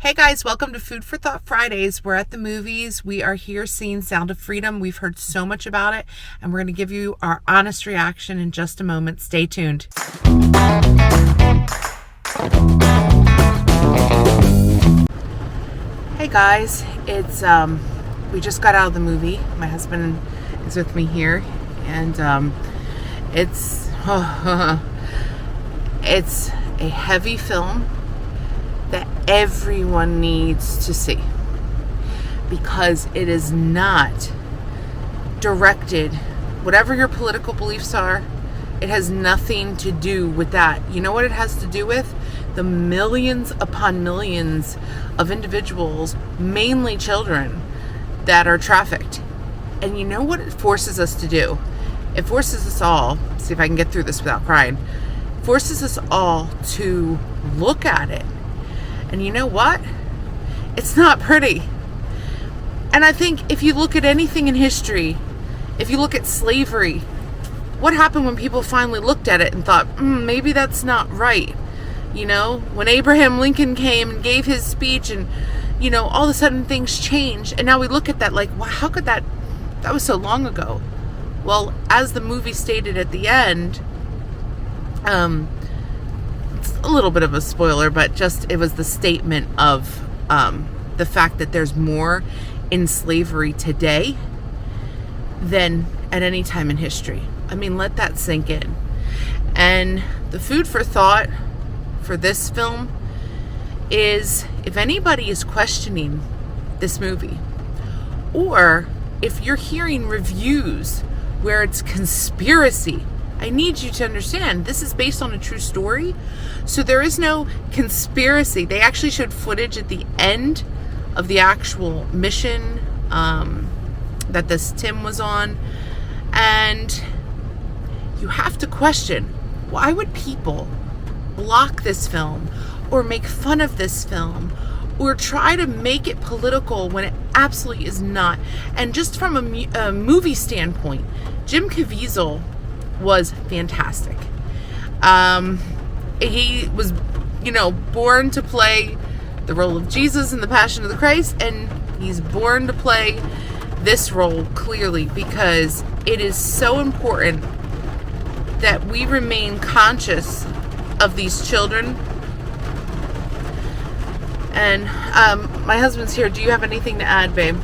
Hey guys, welcome to Food for Thought Fridays. We're at the movies. We are here seeing Sound of Freedom. We've heard so much about it, and we're going to give you our honest reaction in just a moment. Stay tuned. Hey guys, it's we just got out of the movie. My husband is with me here, and it's it's a heavy film that everyone needs to see, because it is not directed, whatever your political beliefs are, it has nothing to do with that. You know what it has to do with? The millions upon millions of individuals, mainly children, that are trafficked. And you know what it forces us to do? It forces us all, see if I can get through this without crying, forces us all to look at it. And you know what? It's not pretty. And I think if you look at anything in history, if you look at slavery, what happened when people finally looked at it and thought, maybe that's not right? You know, when Abraham Lincoln came and gave his speech, and, you know, all of a sudden things changed. And now we look at that like, wow, how could that was so long ago. Well, as the movie stated at the end, a little bit of a spoiler, but just it was the statement of the fact that there's more in slavery today than at any time in history. I mean, let that sink in. And the food for thought for this film is, if anybody is questioning this movie, or if you're hearing reviews where it's conspiracy, I need you to understand this is based on a true story. So there is no conspiracy. They actually showed footage at the end of the actual mission that this Tim was on. And you have to question, why would people block this film or make fun of this film or try to make it political when it absolutely is not? And just from a movie standpoint, Jim Caviezel was fantastic. He was, born to play the role of Jesus in The Passion of the Christ, and he's born to play this role clearly, because it is so important that we remain conscious of these children. And my husband's here. Do you have anything to add, babe?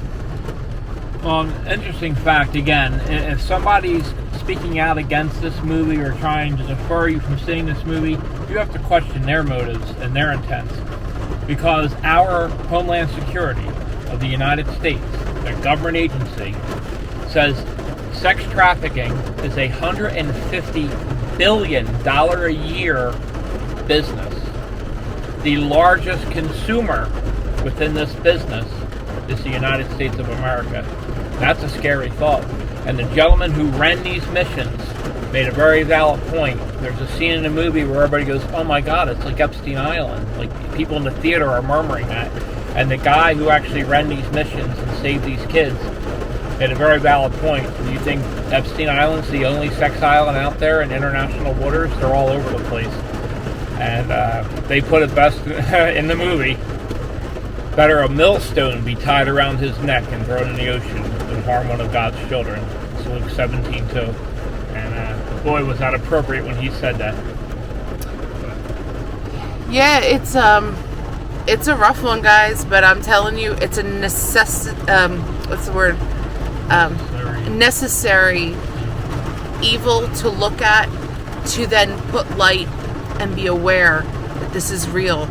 Interesting fact, again, if somebody's speaking out against this movie or trying to defer you from seeing this movie, you have to question their motives and their intents. Because our Homeland Security of the United States, a government agency, says sex trafficking is a $150 billion a year business. The largest consumer within this business is the United States of America. That's a scary thought. And the gentleman who ran these missions made a very valid point. There's a scene in the movie where everybody goes, oh my God, it's like Epstein Island. Like, people in the theater are murmuring that. And the guy who actually ran these missions and saved these kids made a very valid point. Do you think Epstein Island's the only sex island out there in international waters? They're all over the place. And they put it best in the movie. Better a millstone be tied around his neck and thrown in the ocean than harm one of God's children. It's Luke 17:2. And boy, was that appropriate when he said that. Yeah, it's a rough one, guys. But I'm telling you, it's a necessary evil to look at, to then put light and be aware that this is real.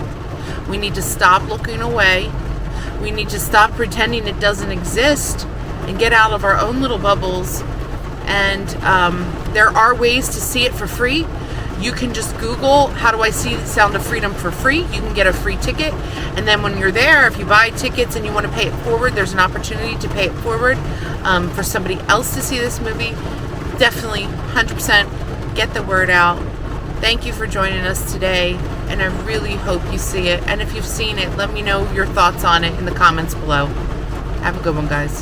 We need to stop looking away. We need to stop pretending it doesn't exist and get out of our own little bubbles. And there are ways to see it for free. You can just Google, how do I see the Sound of Freedom for free? You can get a free ticket. And then when you're there, if you buy tickets and you want to pay it forward, there's an opportunity to pay it forward for somebody else to see this movie. Definitely, 100%, get the word out. Thank you for joining us today, and I really hope you see it. And if you've seen it, let me know your thoughts on it in the comments below. Have a good one, guys.